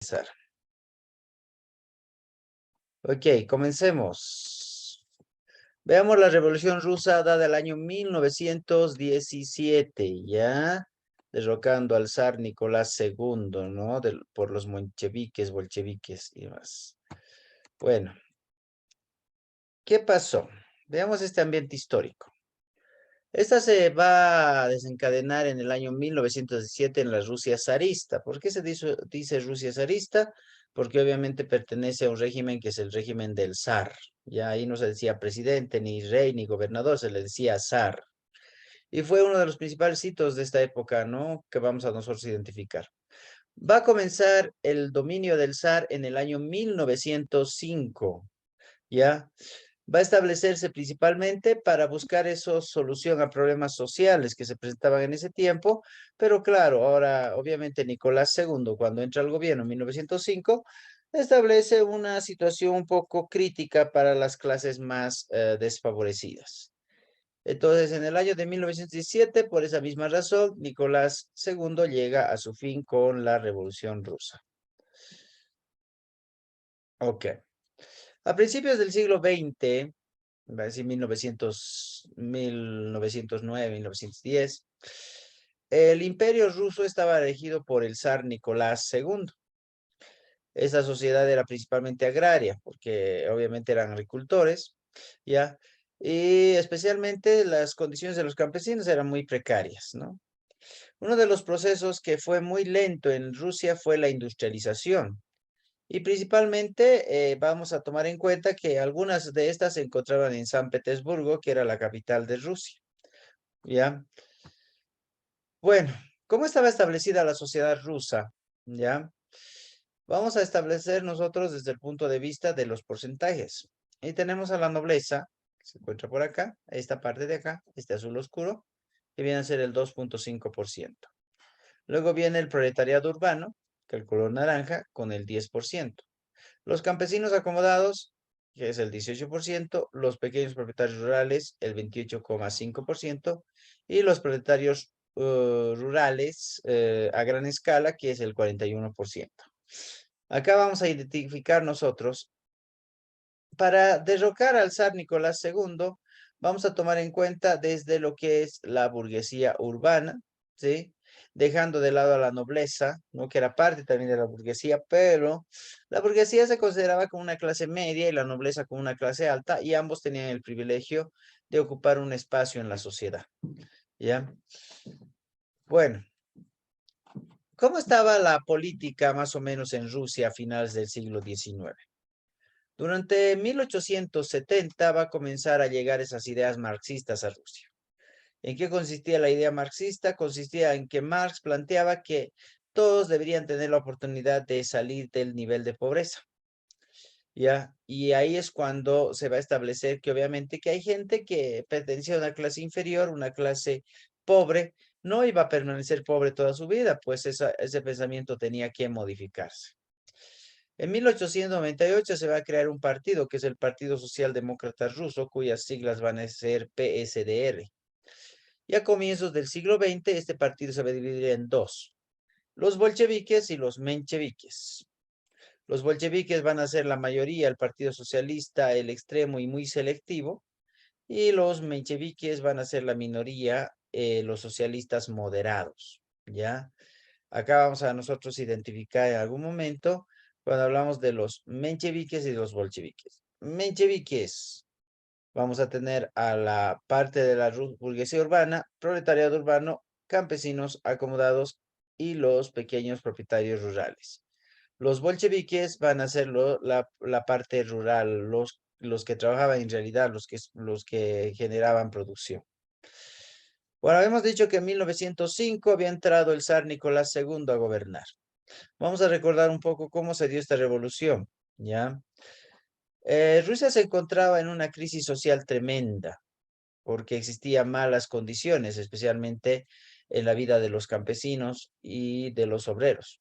Empezar. Ok, comencemos. Veamos la Revolución Rusa dada el año 1917, ¿ya? Derrocando al zar Nicolás II, ¿no? Por los bolcheviques y demás. Bueno, ¿qué pasó? Veamos este ambiente histórico. Esta se va a desencadenar en el año 1917 en la Rusia zarista. ¿Por qué se dice Rusia zarista? Porque obviamente pertenece a un régimen que es el régimen del zar. Ya ahí no se decía presidente, ni rey, ni gobernador, se le decía zar. Y fue uno de los principales hitos de esta época, ¿no? Que vamos a nosotros identificar. Va a comenzar el dominio del zar en el año 1905, ¿ya? Va a establecerse principalmente para buscar solución a problemas sociales que se presentaban en ese tiempo, pero claro, ahora obviamente Nicolás II, cuando entra al gobierno en 1905, establece una situación un poco crítica para las clases más desfavorecidas. Entonces, en el año de 1917, por esa misma razón, Nicolás II llega a su fin con la Revolución Rusa. Ok. A principios del siglo XX, va a decir 1909, 1910, el imperio ruso estaba regido por el zar Nicolás II. Esta sociedad era principalmente agraria, porque obviamente eran agricultores, ¿ya? Y especialmente las condiciones de los campesinos eran muy precarias, ¿no? Uno de los procesos que fue muy lento en Rusia fue la industrialización. Y principalmente vamos a tomar en cuenta que algunas de estas se encontraban en San Petersburgo, que era la capital de Rusia. ¿Ya? Bueno, ¿cómo estaba establecida la sociedad rusa? ¿Ya? Vamos a establecer nosotros desde el punto de vista de los porcentajes. Y tenemos a la nobleza, que se encuentra por acá, esta parte de acá, este azul oscuro, que viene a ser el 2,5%. Luego viene el proletariado urbano, que es el color naranja, con el 10%. Los campesinos acomodados, que es el 18%, los pequeños propietarios rurales, el 28,5%, y los propietarios rurales a gran escala, que es el 41%. Acá vamos a identificar nosotros, para derrocar al zar Nicolás II, vamos a tomar en cuenta desde lo que es la burguesía urbana, ¿sí? Dejando de lado a la nobleza, ¿no? Que era parte también de la burguesía, pero la burguesía se consideraba como una clase media y la nobleza como una clase alta, y ambos tenían el privilegio de ocupar un espacio en la sociedad, ¿ya? Bueno, ¿cómo estaba la política más o menos en Rusia a finales del siglo XIX? Durante 1870 va a comenzar a llegar esas ideas marxistas a Rusia. ¿En qué consistía la idea marxista? Consistía en que Marx planteaba que todos deberían tener la oportunidad de salir del nivel de pobreza, ¿ya? Y ahí es cuando se va a establecer que obviamente que hay gente que pertenecía a una clase inferior, una clase pobre, no iba a permanecer pobre toda su vida, pues ese pensamiento tenía que modificarse. En 1898 se va a crear un partido, que es el Partido Socialdemócrata Ruso, cuyas siglas van a ser PSDR. Y a comienzos del siglo XX, este partido se va a dividir en dos, los bolcheviques y los mencheviques. Los bolcheviques van a ser la mayoría, el Partido Socialista, el extremo y muy selectivo, y los mencheviques van a ser la minoría, los socialistas moderados, ¿ya? Acá vamos a nosotros identificar en algún momento cuando hablamos de los mencheviques y los bolcheviques. Mencheviques, vamos a tener a la parte de la burguesía urbana, proletariado urbano, campesinos acomodados y los pequeños propietarios rurales. Los bolcheviques van a ser la parte rural, los que trabajaban en realidad, los que generaban producción. Bueno, hemos dicho que en 1905 había entrado el zar Nicolás II a gobernar. Vamos a recordar un poco cómo se dio esta revolución, ¿ya? Rusia se encontraba en una crisis social tremenda porque existían malas condiciones, especialmente en la vida de los campesinos y de los obreros.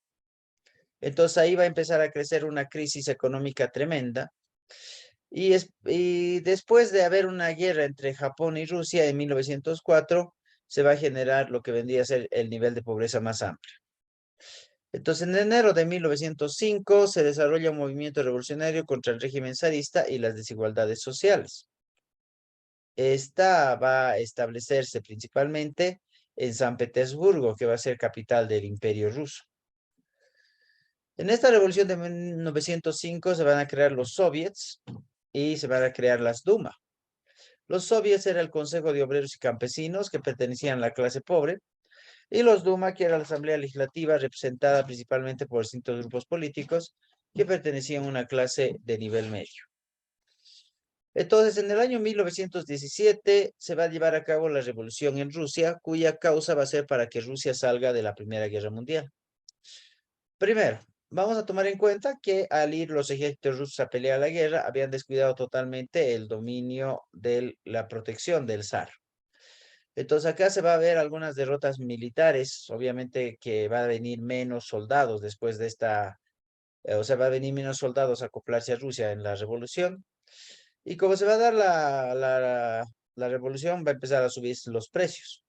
Entonces ahí va a empezar a crecer una crisis económica tremenda y después de haber una guerra entre Japón y Rusia en 1904, se va a generar lo que vendría a ser el nivel de pobreza más amplio. Entonces, en enero de 1905 se desarrolla un movimiento revolucionario contra el régimen zarista y las desigualdades sociales. Esta va a establecerse principalmente en San Petersburgo, que va a ser capital del Imperio Ruso. En esta revolución de 1905 se van a crear los soviets y se van a crear las Duma. Los soviets era el Consejo de Obreros y Campesinos que pertenecían a la clase pobre, y los Duma, que era la Asamblea Legislativa representada principalmente por distintos grupos políticos que pertenecían a una clase de nivel medio. Entonces, en el año 1917 se va a llevar a cabo la revolución en Rusia, cuya causa va a ser para que Rusia salga de la Primera Guerra Mundial. Primero, vamos a tomar en cuenta que al ir los ejércitos rusos a pelear la guerra, habían descuidado totalmente el dominio de la protección del zar. Entonces acá se va a ver algunas derrotas militares, obviamente que va a venir menos soldados después de esta, o sea, va a venir menos soldados a acoplarse a Rusia en la revolución. Y como se va a dar la revolución, va a empezar a subir los precios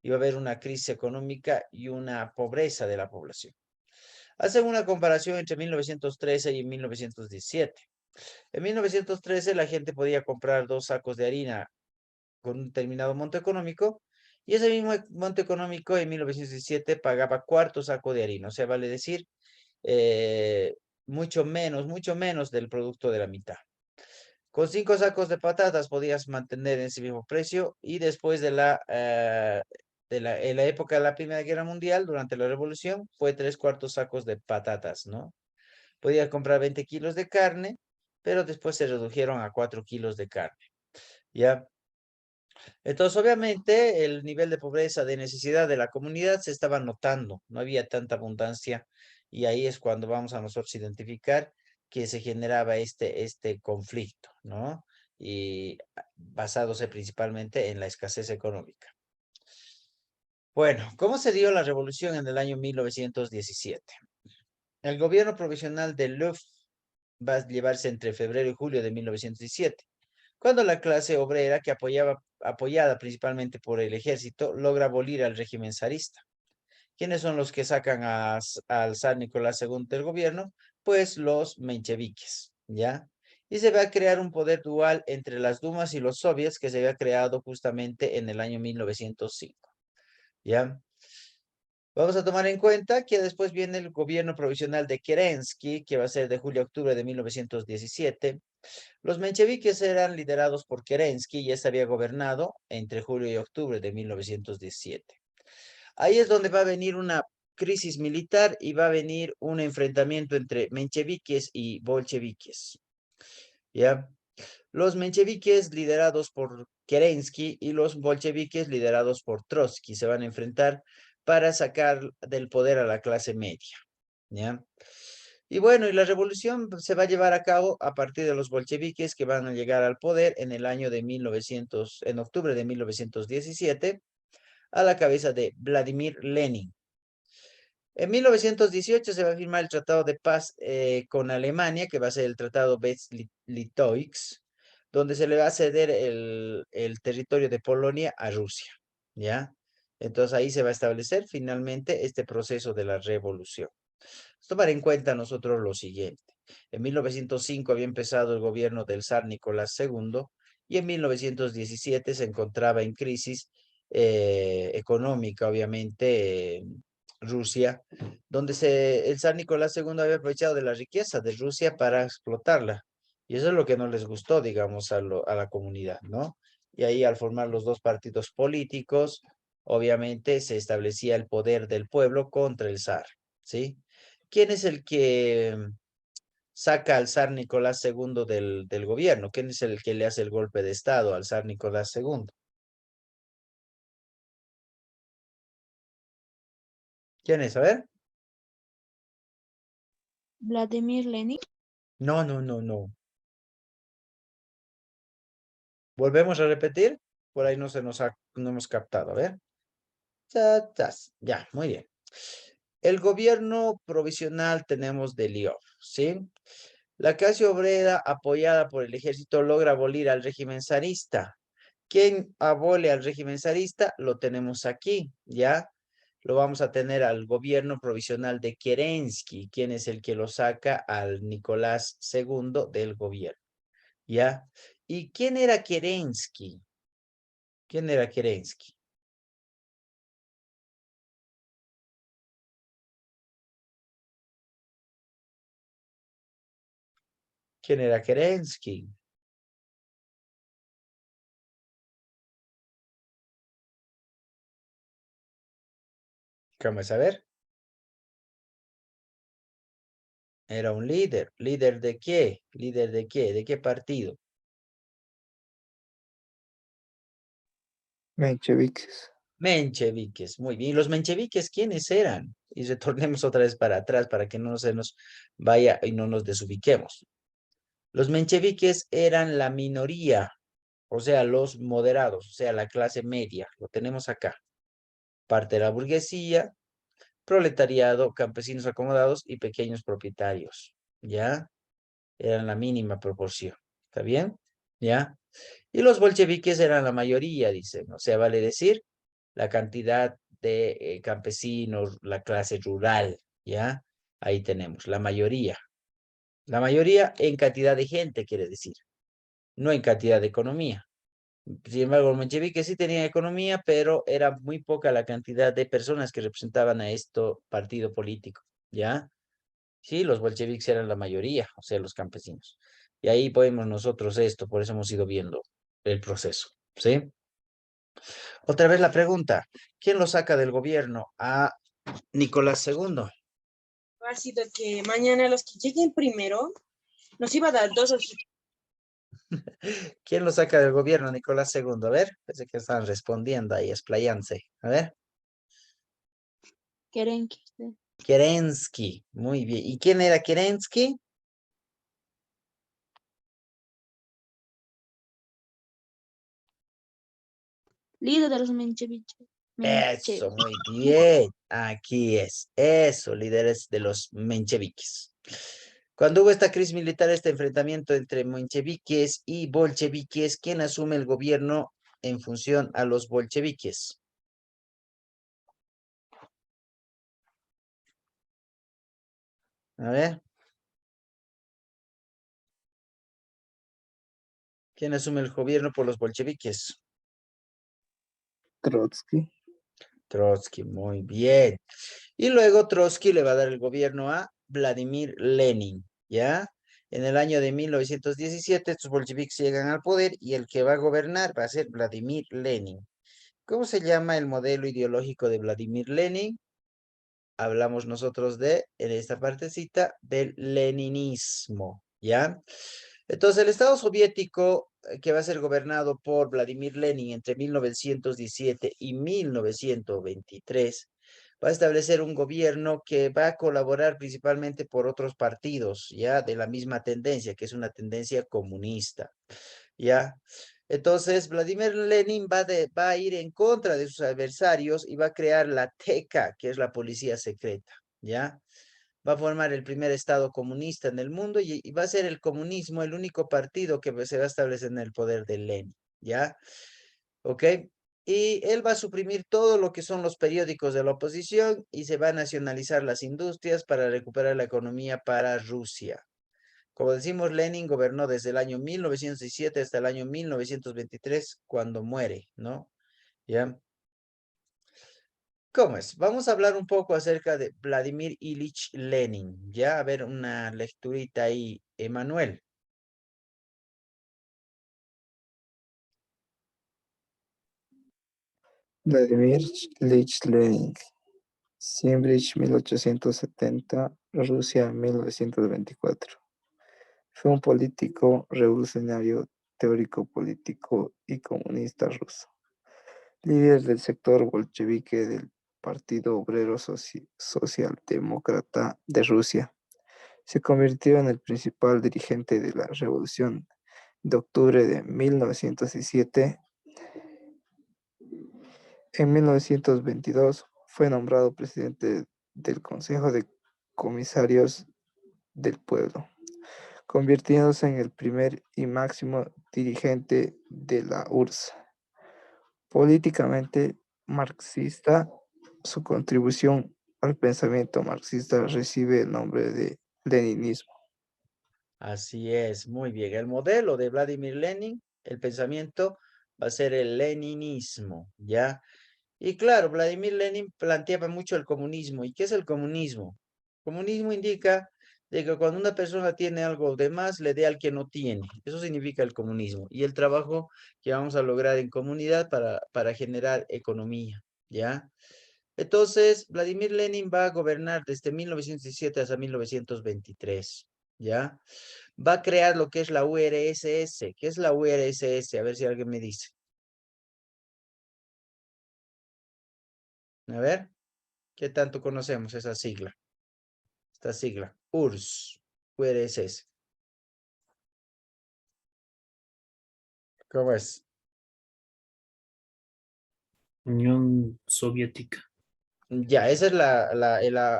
y va a haber una crisis económica y una pobreza de la población. Hacen una comparación entre 1913 y 1917. En 1913 la gente podía comprar 2 sacos de harina con un determinado monto económico, y ese mismo monto económico en 1917 pagaba cuarto saco de harina, o sea, vale decir, eh, mucho menos del producto de la mitad. Con 5 sacos de patatas podías mantener ese mismo precio, y después en la época de la Primera Guerra Mundial, durante la Revolución, fue 3/4 sacos de patatas, ¿no? Podías comprar 20 kilos de carne, pero después se redujeron a 4 kilos de carne, ¿ya? Entonces, obviamente, el nivel de pobreza, de necesidad de la comunidad se estaba notando, no había tanta abundancia, y ahí es cuando vamos a nosotros identificar que se generaba este conflicto, ¿no? Y basándose principalmente en la escasez económica. Bueno, ¿cómo se dio la revolución en el año 1917? El gobierno provisional de Luft va a llevarse entre febrero y julio de 1917, cuando la clase obrera, que apoyada principalmente por el ejército, logra abolir al régimen zarista. ¿Quiénes son los que sacan al zar Nicolás II del gobierno? Pues los mencheviques, ¿ya? Y se va a crear un poder dual entre las Dumas y los soviets que se había creado justamente en el año 1905, ¿ya? Vamos a tomar en cuenta que después viene el gobierno provisional de Kerensky, que va a ser de julio a octubre de 1917. Los mencheviques eran liderados por Kerensky y este había gobernado entre julio y octubre de 1917. Ahí es donde va a venir una crisis militar y va a venir un enfrentamiento entre mencheviques y bolcheviques, ¿ya? Los mencheviques liderados por Kerensky y los bolcheviques liderados por Trotsky se van a enfrentar para sacar del poder a la clase media, ¿ya? Y bueno, y la revolución se va a llevar a cabo a partir de los bolcheviques, que van a llegar al poder en el año de 1900, en octubre de 1917, a la cabeza de Vladimir Lenin. En 1918 se va a firmar el Tratado de Paz con Alemania, que va a ser el Tratado Brest-Litovsk, donde se le va a ceder el territorio de Polonia a Rusia, ¿ya? Entonces ahí se va a establecer finalmente este proceso de la revolución. Tomar en cuenta nosotros lo siguiente. En 1905 había empezado el gobierno del zar Nicolás II, y en 1917 se encontraba en crisis económica, obviamente, Rusia, donde el zar Nicolás II había aprovechado de la riqueza de Rusia para explotarla. Y eso es lo que no les gustó, digamos, a la comunidad, ¿no? Y ahí, al formar los dos partidos políticos, obviamente se establecía el poder del pueblo contra el zar, ¿sí? ¿Quién es el que saca al zar Nicolás II del gobierno? ¿Quién es el que le hace el golpe de estado al zar Nicolás II? ¿Quién es? A ver. Vladimir Lenin. No, no, no, no. Volvemos a repetir. Por ahí no hemos captado. A ver. Ya, muy bien. El gobierno provisional tenemos de Liov, ¿sí? La clase obrera, apoyada por el ejército, logra abolir al régimen zarista. ¿Quién abole al régimen zarista? Lo tenemos aquí, ¿ya? lo vamos a tener al gobierno provisional de Kerensky, quien es el que lo saca al Nicolás II del gobierno, ¿ya? ¿Y quién era Kerensky? ¿Quién era Kerensky? ¿Quién era Kerensky? ¿Cómo saber? Era un líder. ¿Líder de qué? ¿Líder de qué? ¿De qué partido? Mencheviques. Mencheviques. Muy bien. ¿Y los mencheviques quiénes eran? Y retornemos otra vez para atrás para que no se nos vaya y no nos desubiquemos. Los mencheviques eran la minoría, o sea, los moderados, o sea, la clase media. Lo tenemos acá. Parte de la burguesía, proletariado, campesinos acomodados y pequeños propietarios. ¿Ya? Eran la mínima proporción. ¿Está bien? ¿Ya? Y los bolcheviques eran la mayoría, dicen. O sea, vale decir, la cantidad de campesinos, la clase rural, ¿ya? Ahí tenemos, la mayoría. La mayoría en cantidad de gente, quiere decir, no en cantidad de economía. Sin embargo, los mencheviques sí tenían economía, pero era muy poca la cantidad de personas que representaban a este partido político, ¿ya? Sí, los bolcheviques eran la mayoría, o sea, los campesinos. Y ahí podemos nosotros esto, por eso hemos ido viendo el proceso, ¿sí? Otra vez la pregunta, ¿quién lo saca del gobierno? A Nicolás II. Ha sido que mañana los que lleguen primero nos iba a dar dos hojitas. ¿Quién lo saca del gobierno? Nicolás II. A ver, parece que están respondiendo ahí, explayándose. A ver, Kerensky. Sí. Kerensky. Muy bien. ¿Y quién era Kerensky? Líder de los mencheviques. Eso, muy bien. Aquí es. Eso, líderes de los mencheviques. Cuando hubo esta crisis militar, este enfrentamiento entre mencheviques y bolcheviques, ¿quién asume el gobierno en función a los bolcheviques? A ver, ¿quién asume el gobierno por los bolcheviques? Trotsky. Trotsky, muy bien. Y luego Trotsky le va a dar el gobierno a Vladimir Lenin, ¿ya? En el año de 1917, estos bolcheviques llegan al poder y el que va a gobernar va a ser Vladimir Lenin. ¿Cómo se llama el modelo ideológico de Vladimir Lenin? Hablamos nosotros en esta partecita, del leninismo, ¿ya? Entonces, el Estado soviético, que va a ser gobernado por Vladimir Lenin entre 1917 y 1923, va a establecer un gobierno que va a colaborar principalmente por otros partidos, ¿ya? De la misma tendencia, que es una tendencia comunista, ¿ya? Entonces, Vladimir Lenin va a ir en contra de sus adversarios y va a crear la TECA, que es la policía secreta, ¿ya? Va a formar el primer estado comunista en el mundo y va a ser el comunismo el único partido que se va a establecer en el poder de Lenin, ¿ya? ¿Ok? Y él va a suprimir todo lo que son los periódicos de la oposición y se va a nacionalizar las industrias para recuperar la economía para Rusia. Como decimos, Lenin gobernó desde el año 1917 hasta el año 1923, cuando muere, ¿no? ¿Ya? ¿Cómo es? Vamos a hablar un poco acerca de Vladimir Ilich Lenin, ¿ya? A ver, una lecturita ahí, Emanuel. Vladimir Ilich Lenin. Siembrich 1870, Rusia 1924. Fue un político revolucionario, teórico político y comunista ruso. Líder del sector bolchevique del Partido Obrero Socialdemócrata de Rusia. Se convirtió en el principal dirigente de la Revolución de Octubre de 1917. En 1922 fue nombrado presidente del Consejo de Comisarios del Pueblo, convirtiéndose en el primer y máximo dirigente de la URSS. Políticamente marxista, su contribución al pensamiento marxista recibe el nombre de leninismo. Así es, muy bien. El modelo de Vladimir Lenin, el pensamiento va a ser el leninismo, ¿ya? Y claro, Vladimir Lenin planteaba mucho el comunismo. ¿Y qué es el comunismo? Comunismo indica de que cuando una persona tiene algo de más, le dé al que no tiene. Eso significa el comunismo. Y el trabajo que vamos a lograr en comunidad para generar economía, ¿ya? Entonces, Vladimir Lenin va a gobernar desde 1917 hasta 1923, ¿ya? Va a crear lo que es la URSS. ¿Qué es la URSS? A ver si alguien me dice. A ver, ¿qué tanto conocemos esa sigla? Esta sigla, URSS. ¿Cómo es? Unión Soviética. Ya, esa es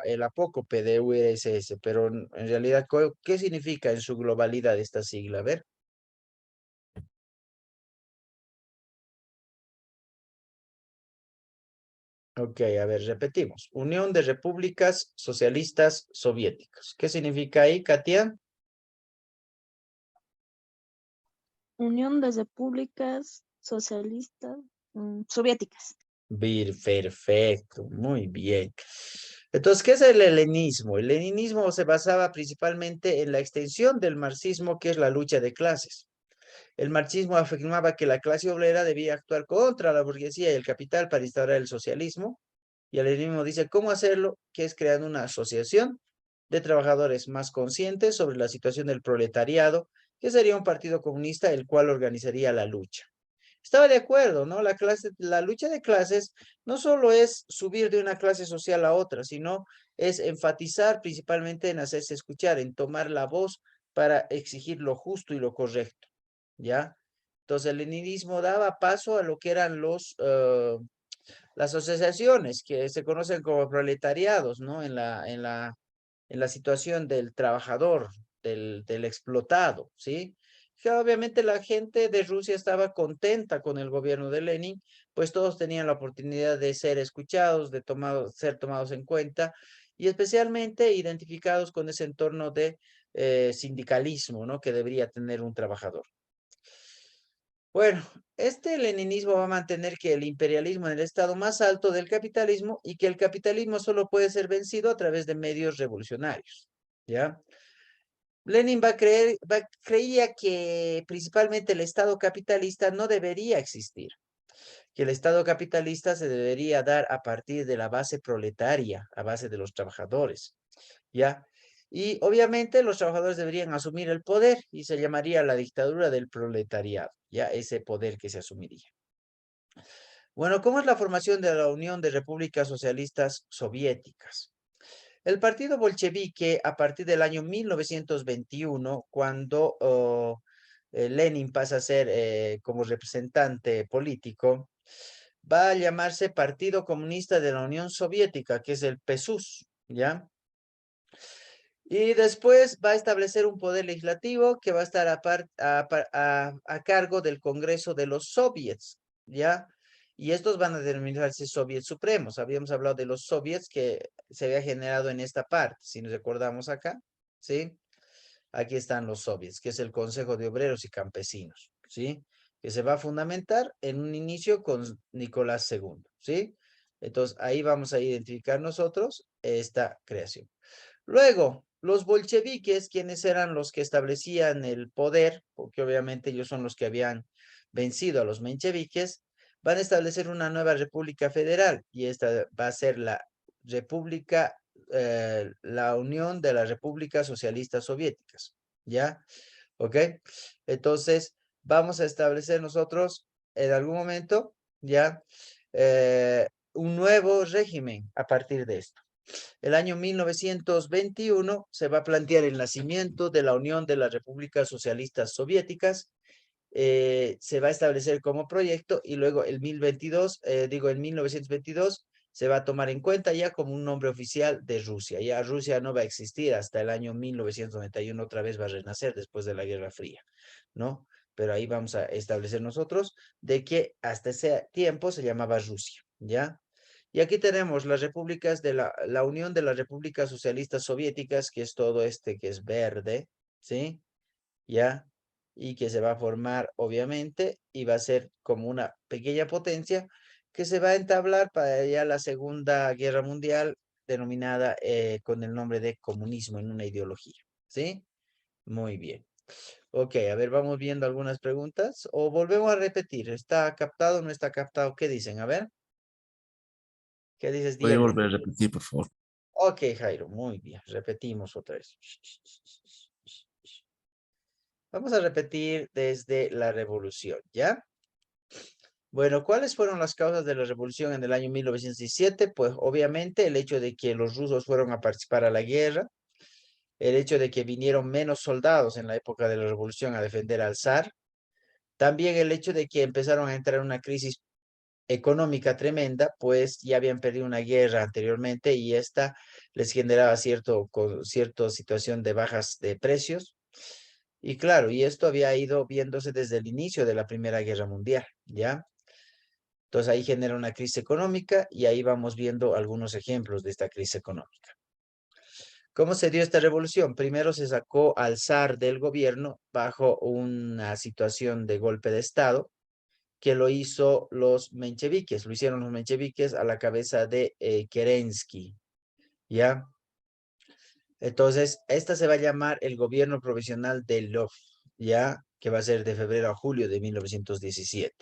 el apócope de URSS, pero en realidad, ¿qué significa en su globalidad esta sigla? A ver. Ok, a ver, repetimos. Unión de Repúblicas Socialistas Soviéticas. ¿Qué significa ahí, Katia? Unión de Repúblicas Socialistas Soviéticas. Perfecto, muy bien. Entonces, ¿qué es el helenismo? El helenismo se basaba principalmente en la extensión del marxismo, que es la lucha de clases. El marxismo afirmaba que la clase obrera debía actuar contra la burguesía y el capital para instaurar el socialismo. Y el leninismo dice cómo hacerlo, que es creando una asociación de trabajadores más conscientes sobre la situación del proletariado, que sería un partido comunista el cual organizaría la lucha. Estaba de acuerdo, ¿no? La lucha de clases no solo es subir de una clase social a otra, sino es enfatizar principalmente en hacerse escuchar, en tomar la voz para exigir lo justo y lo correcto, ¿ya? Entonces el leninismo daba paso a lo que eran las asociaciones que se conocen como proletariados, ¿no? En la situación del trabajador, del explotado, ¿sí? Que obviamente la gente de Rusia estaba contenta con el gobierno de Lenin, pues todos tenían la oportunidad de ser escuchados, de ser tomados en cuenta y especialmente identificados con ese entorno de sindicalismo, ¿no? Que debería tener un trabajador. Bueno, este leninismo va a mantener que el imperialismo en el estado más alto del capitalismo y que el capitalismo solo puede ser vencido a través de medios revolucionarios, ¿ya? Lenin creía que principalmente el estado capitalista no debería existir, que el estado capitalista se debería dar a partir de la base proletaria, a base de los trabajadores, ¿ya? Y obviamente los trabajadores deberían asumir el poder y se llamaría la dictadura del proletariado, ya ese poder que se asumiría. Bueno, ¿cómo es la formación de la Unión de Repúblicas Socialistas Soviéticas? El partido bolchevique, a partir del año 1921, cuando Lenin pasa a ser como representante político, va a llamarse Partido Comunista de la Unión Soviética, que es el PSUS, ¿ya? Y después va a establecer un poder legislativo que va a estar a cargo del Congreso de los Soviets, ¿ya? Y estos van a denominarse Soviets Supremos. Habíamos hablado de los Soviets que se había generado en esta parte, si nos recordamos acá, ¿sí? Aquí están los Soviets, que es el Consejo de Obreros y Campesinos, ¿sí? Que se va a fundamentar en un inicio con Nicolás II, ¿sí? Entonces, ahí vamos a identificar nosotros esta creación. Luego, los bolcheviques, quienes eran los que establecían el poder, porque obviamente ellos son los que habían vencido a los mencheviques, van a establecer una nueva república federal y esta va a ser la Unión de las Repúblicas Socialistas Soviéticas, ¿ya? ¿Ok? Entonces, vamos a establecer nosotros en algún momento, ¿ya? Un nuevo régimen a partir de esto. El año 1921 se va a plantear el nacimiento de la Unión de las Repúblicas Socialistas Soviéticas. Se va a establecer como proyecto y luego en 1922 se va a tomar en cuenta ya como un nombre oficial de Rusia. Ya Rusia no va a existir hasta el año 1991, otra vez va a renacer después de la Guerra Fría, ¿no? Pero ahí vamos a establecer nosotros de que hasta ese tiempo se llamaba Rusia, ¿ya? Y aquí tenemos las repúblicas de la Unión de las Repúblicas Socialistas Soviéticas, que es todo este que es verde, ¿sí? ¿Ya? Y que se va a formar, obviamente, y va a ser como una pequeña potencia que se va a entablar para ya la Segunda Guerra Mundial, denominada con el nombre de comunismo en una ideología, ¿sí? Muy bien. Ok, a ver, vamos viendo algunas preguntas o volvemos a repetir. ¿Está captado o no está captado? ¿Qué dicen? A ver. ¿Qué dices, ¿Puede Diego? volver a repetir, por favor? Ok, Jairo, muy bien. Repetimos otra vez. Vamos a repetir desde la revolución, ¿ya? Bueno, ¿cuáles fueron las causas de la revolución en el año 1917? Pues obviamente el hecho de que los rusos fueron a participar a la guerra, el hecho de que vinieron menos soldados en la época de la revolución a defender al zar, también el hecho de que empezaron a entrar en una crisis económica tremenda, pues ya habían perdido una guerra anteriormente y esta les generaba cierta situación de bajas de precios. Y claro, y esto había ido viéndose desde el inicio de la Primera Guerra Mundial, ¿ya? Entonces ahí genera una crisis económica y ahí vamos viendo algunos ejemplos de esta crisis económica. ¿Cómo se dio esta revolución? Primero se sacó al zar del gobierno bajo una situación de golpe de Estado, que lo hizo los mencheviques, lo hicieron los mencheviques a la cabeza de Kerensky, ¿ya? Entonces, esta se va a llamar el gobierno provisional de Lvov, ¿ya? Que va a ser de febrero a julio de 1917.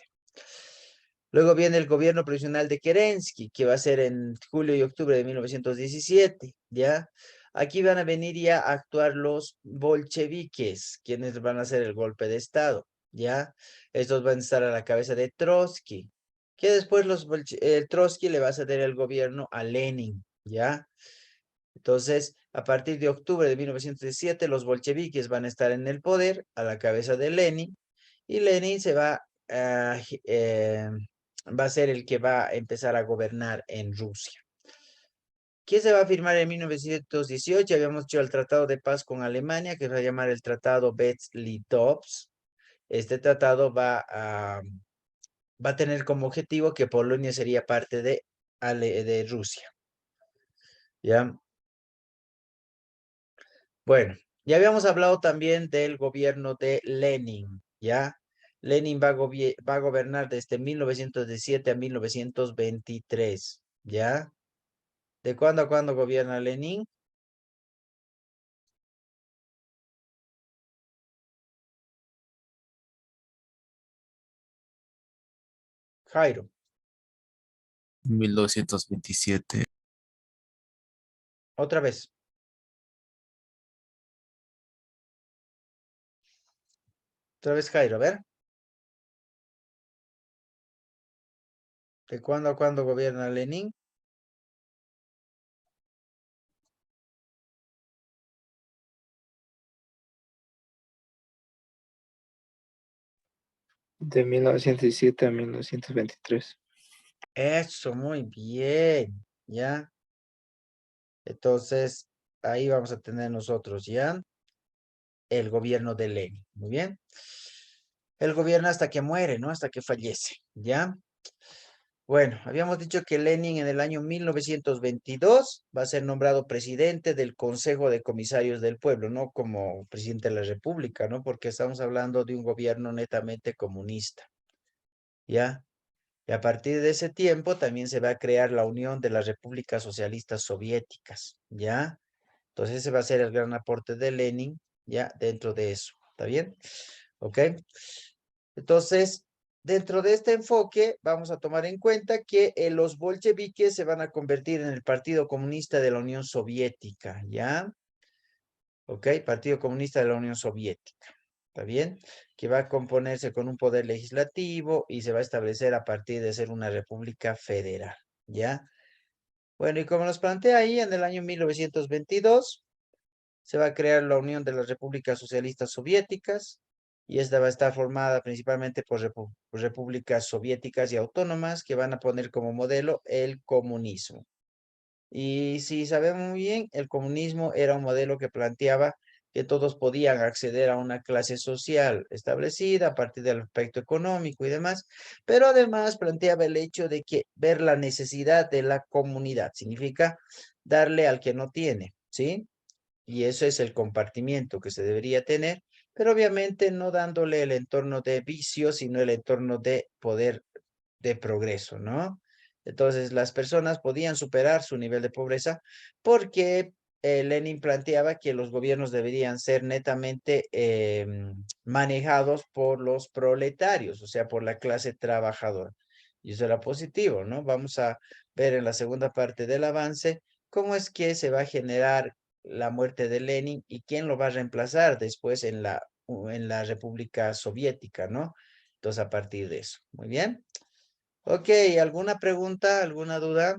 Luego viene el gobierno provisional de Kerensky, que va a ser en julio y octubre de 1917, ¿ya? Aquí van a venir ya a actuar los bolcheviques, quienes van a hacer el golpe de Estado, ¿ya? Estos van a estar a la cabeza de Trotsky, que después Trotsky le va a ceder el gobierno a Lenin, ¿ya? Entonces, a partir de octubre de 1917, los bolcheviques van a estar en el poder a la cabeza de Lenin, y Lenin va a ser el que va a empezar a gobernar en Rusia. ¿Qué se va a firmar en 1918? Habíamos hecho el Tratado de Paz con Alemania, que se va a llamar el Tratado Brest-Litovsk. Este tratado va a tener como objetivo que Polonia sería parte de Rusia. ¿Ya? Bueno, ya habíamos hablado también del gobierno de Lenin, ¿ya? Lenin va a gobernar desde 1917 a 1923, ¿ya? ¿De cuándo a cuándo gobierna Lenin? Jairo. 1927. Otra vez. Otra vez, Jairo, a ver. ¿De cuándo a cuándo gobierna Lenin? De 1917 a 1923. Eso, muy bien, ¿ya? Entonces, ahí vamos a tener nosotros, ¿ya? El gobierno de Lenin, muy bien. Él gobierna hasta que muere, ¿no? Hasta que fallece, ¿ya? Bueno, habíamos dicho que Lenin en el año 1922 va a ser nombrado presidente del Consejo de Comisarios del Pueblo, no como presidente de la República, ¿no? Porque estamos hablando de un gobierno netamente comunista, ¿ya? Y a partir de ese tiempo también se va a crear la Unión de las Repúblicas Socialistas Soviéticas, ¿ya? Entonces ese va a ser el gran aporte de Lenin, ¿ya? Dentro de eso, ¿está bien? ¿Ok? Entonces, dentro de este enfoque, vamos a tomar en cuenta que los bolcheviques se van a convertir en el Partido Comunista de la Unión Soviética, ¿ya? ¿Ok? Partido Comunista de la Unión Soviética, ¿está bien? Que va a componerse con un poder legislativo y se va a establecer a partir de ser una república federal, ¿ya? Bueno, y como nos plantea ahí, en el año 1922 se va a crear la Unión de las Repúblicas Socialistas Soviéticas, y esta va a estar formada principalmente por repúblicas soviéticas y autónomas que van a poner como modelo el comunismo. Y si sabemos muy bien, el comunismo era un modelo que planteaba que todos podían acceder a una clase social establecida a partir del aspecto económico y demás, pero además planteaba el hecho de que ver la necesidad de la comunidad significa darle al que no tiene, ¿sí? Y eso es el compartimiento que se debería tener, pero obviamente no dándole el entorno de vicio, sino el entorno de poder de progreso, ¿no? Entonces, las personas podían superar su nivel de pobreza porque Lenin planteaba que los gobiernos deberían ser netamente manejados por los proletarios, o sea, por la clase trabajadora. Y eso era positivo, ¿no? Vamos a ver en la segunda parte del avance cómo es que se va a generar la muerte de Lenin y quién lo va a reemplazar después en la República Soviética, ¿no? Entonces, a partir de eso. Muy bien. Ok, ¿alguna pregunta, alguna duda?